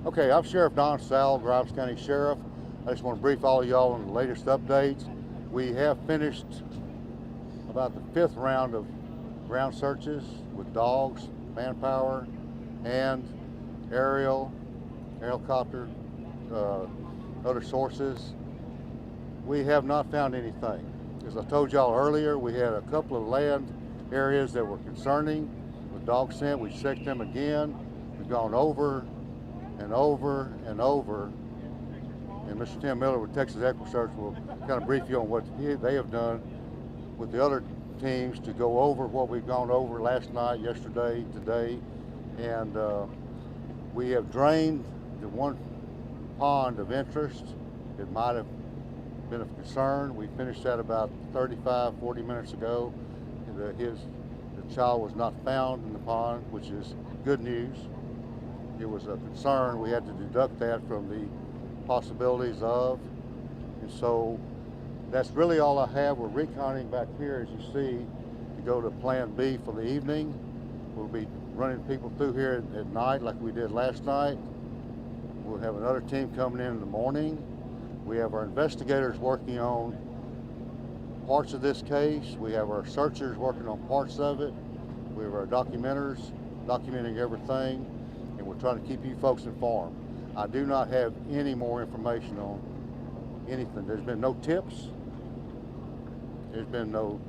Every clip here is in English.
Okay, I'm Sheriff Don Sal, Grimes County Sheriff. I just want to brief all of y'all on the latest updates. We have finished about the 5th round of ground searches with dogs, manpower, and aerial, helicopter, other sources. We have not found anything. As I told y'all earlier, we had a couple of land areas that were concerning with dog scent. We checked them again. We've gone over and over and over. And Mr. Tim Miller with Texas EquiSearch will kind of brief you on what they have done with the other teams to go over what we've gone over last night, yesterday, today. And we have drained the one pond of interest. It might have been of concern. We finished that about 35, 40 minutes ago. The child was not found in the pond, which is good news. It was a concern. We had to deduct that from the possibilities of, and so that's really all I have. We're reconning back here, as you see, to go to Plan B for the evening. We'll be running people through here at night like we did last night. We'll have another team coming in the morning. We have our investigators working on parts of this case. We have our searchers working on parts of it. We have our documenters documenting everything, and we're trying to keep you folks informed. I do not have any more information on anything. There's been no tips. There's been no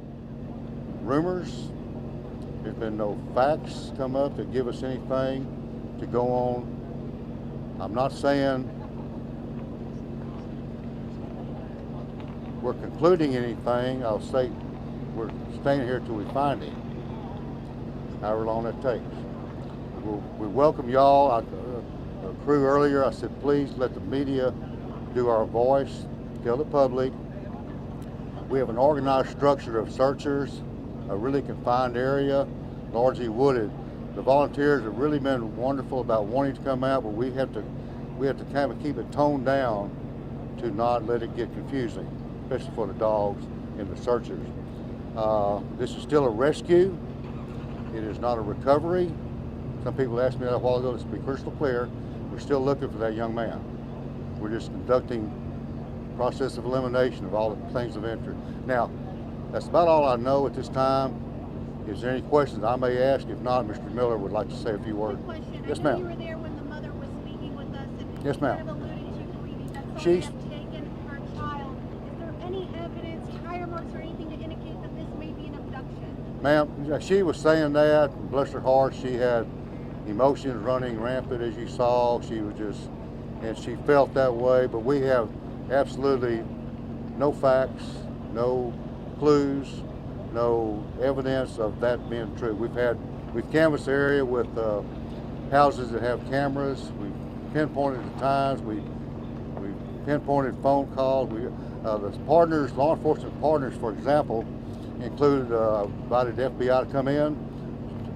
rumors. There's been no facts come up that give us anything to go on. I'm not saying we're concluding anything. I'll say we're staying here till we find him, however long that takes. We welcome y'all. The crew earlier, I said, please let the media do our voice, tell the public. We have an organized structure of searchers, a really confined area, largely wooded. The volunteers have really been wonderful about wanting to come out, but we have to kind of keep it toned down to not let it get confusing, especially for the dogs and the searchers. This is still a rescue. It is not a recovery. Some people asked me that a while ago. Let's be crystal clear. We're still looking for that young man. We're just conducting a process of elimination of all the things of interest. Now, that's about all I know at this time. Is there any questions I may ask? If not, Mr. Miller would like to say a few words. Question. Yes, I know ma'am. you were there when the mother was speaking with us, and Yes, ma'am. kind of alluded to previous that someone She's- have taken her child. Is there any evidence, tire marks, or anything to indicate that this may be an abduction? Ma'am, she was saying that. Bless her heart, she had emotions running rampant, as you saw. She was just, and she felt that way. But we have absolutely no facts, no clues, no evidence of that being true. We've canvassed the area with houses that have cameras. We've pinpointed the times. We've pinpointed phone calls. The partners, law enforcement partners, for example, included invited the FBI to come in,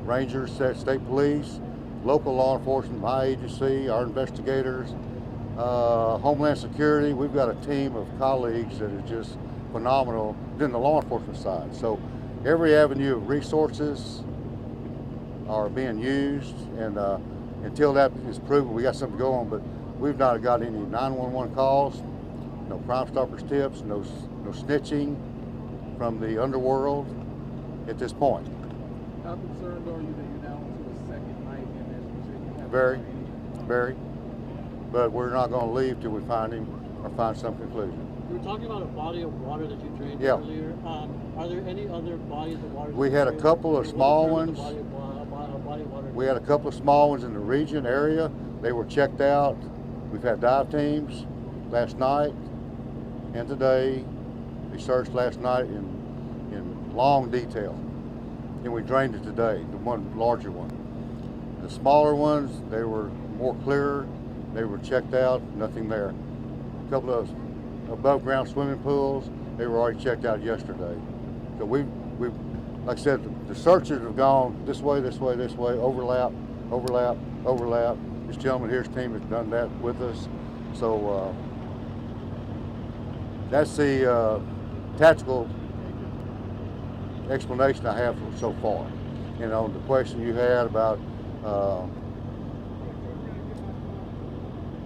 Rangers, state police, local law enforcement, my agency, our investigators, Homeland Security. We've got a team of colleagues that is just phenomenal in the law enforcement side. So every avenue of resources are being used, and until that is proven, we got something to go on. But we've not got any 911 calls, no Crime Stoppers tips, no snitching from the underworld at this point. How concerned are you that you're now into a second night and as you said you have Very. But we're not going to leave till we find him or find some conclusion. You were talking about a body of water that you drained Yeah. earlier. Are there any other bodies of water? We had a couple of small ones. We had a couple of small ones in the region area. They were checked out. We've had dive teams last night and today. We searched last night in long detail, and we drained it today, the one larger one. The smaller ones, they were more clearer. They were checked out, nothing there. A couple of above ground swimming pools, they were already checked out yesterday. So we like I said, the searchers have gone this way, overlap. This gentleman here's team has done that with us. So that's the tactical explanation I have so far. And on the question you had about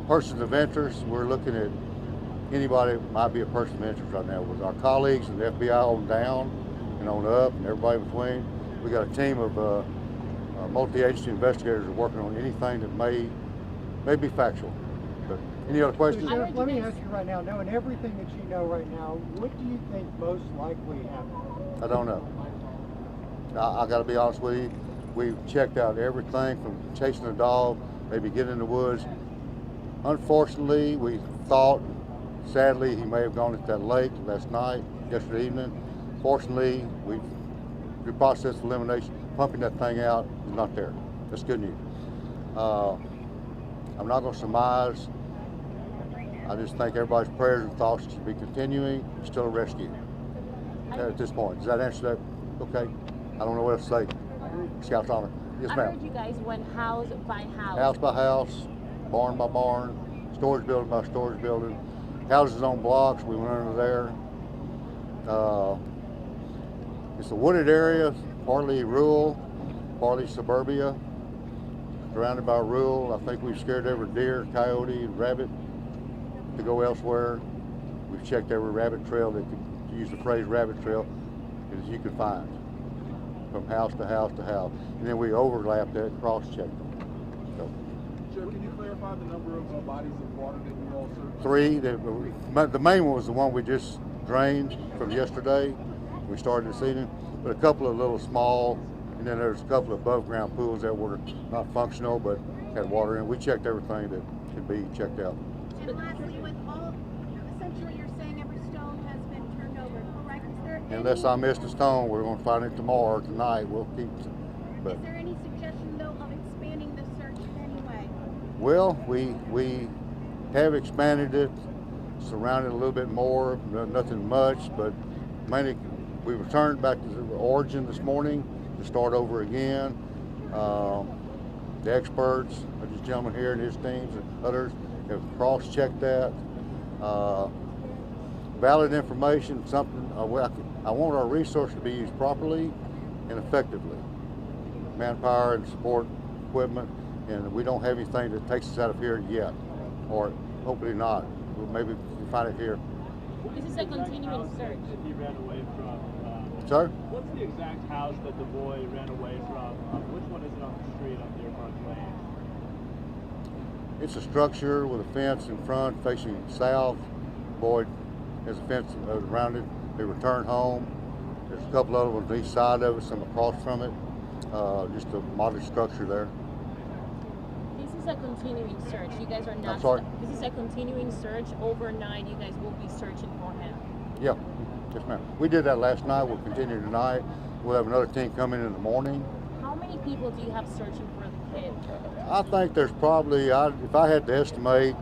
persons of interest, we're looking at anybody that might be a person of interest right now with our colleagues and the FBI on down and on up and everybody in between. We got a team of multi-agency investigators are working on anything that may be factual. But any other So, questions? Sheriff, let me ask you right now, knowing everything that you know right now, what do you think most likely happened? I don't know. I got to be honest with you. We've checked out everything from chasing a dog, maybe getting in the woods. Unfortunately, we thought, sadly, he may have gone to that lake last night, yesterday evening. Fortunately, we processed elimination, pumping that thing out, is not there. That's good news. I'm not going to surmise. I just think everybody's prayers and thoughts should be continuing. It's still a rescue at this point. Does that answer that? Okay. I don't know what else to say. Scout's honor. Yes, I ma'am. heard you guys went house by house. House by house, barn by barn, storage building by storage building. Houses on blocks, we went under there. It's a wooded area, partly rural, partly suburbia, surrounded by rural. I think we've scared every deer, coyote, and rabbit to go elsewhere. We've checked every rabbit trail that could, to use the phrase rabbit trail, as you could find, from house to house to house. And then we overlapped that, cross-checked them. So, Sheriff, can you clarify the number of bodies of water that you all searched? 3, the main one was the one we just drained from yesterday. We started this evening, but a couple of little small, and then there's a couple of above ground pools that were not functional but had water in. We checked everything that could be checked out. And lastly, with all, essentially you're saying every stone has been turned over, correct? Is there Unless I missed a stone, we're going to find it tomorrow or tonight. We'll keep. But is there any suggestion though of expanding the search in any way? well, we have expanded it, surrounded a little bit more. Nothing much, but mainly we returned back to the origin this morning to start over again. The experts, this gentleman here and his teams and others, have cross-checked that. Valid information, something I want our resources to be used properly and effectively. Manpower and support equipment, and we don't have anything that takes us out of here yet, or hopefully not. Maybe we'll find it here. This is a continuing search. That he ran away from. Sir? What's the exact house that the boy ran away from? Which one is it on the street on Deerpark Lane? It's a structure with a fence in front facing south. Boyd has a fence around it. They return home. There's a couple other ones on each side of it, some across from it. Just a modest structure there. This is a continuing search. You guys are not. I'm sorry? This is a continuing search. Overnight, you guys will be searching for him. Yeah, yes ma'am. We did that last night. We'll continue tonight. We'll have another team coming in the morning. How many people do you have searching for the kid? I think there's probably, if I had to estimate,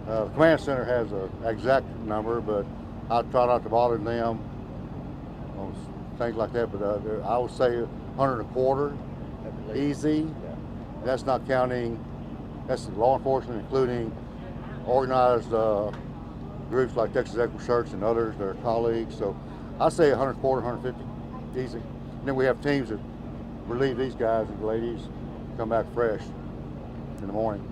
the command center has an exact number, but I try not to bother them on things like that. But I would say 125, easy. That's not counting. That's law enforcement, including organized groups like Texas Equal Search and others, their colleagues. So I say 140, 150, easy. And then we have teams that relieve these guys and ladies, come back fresh in the morning.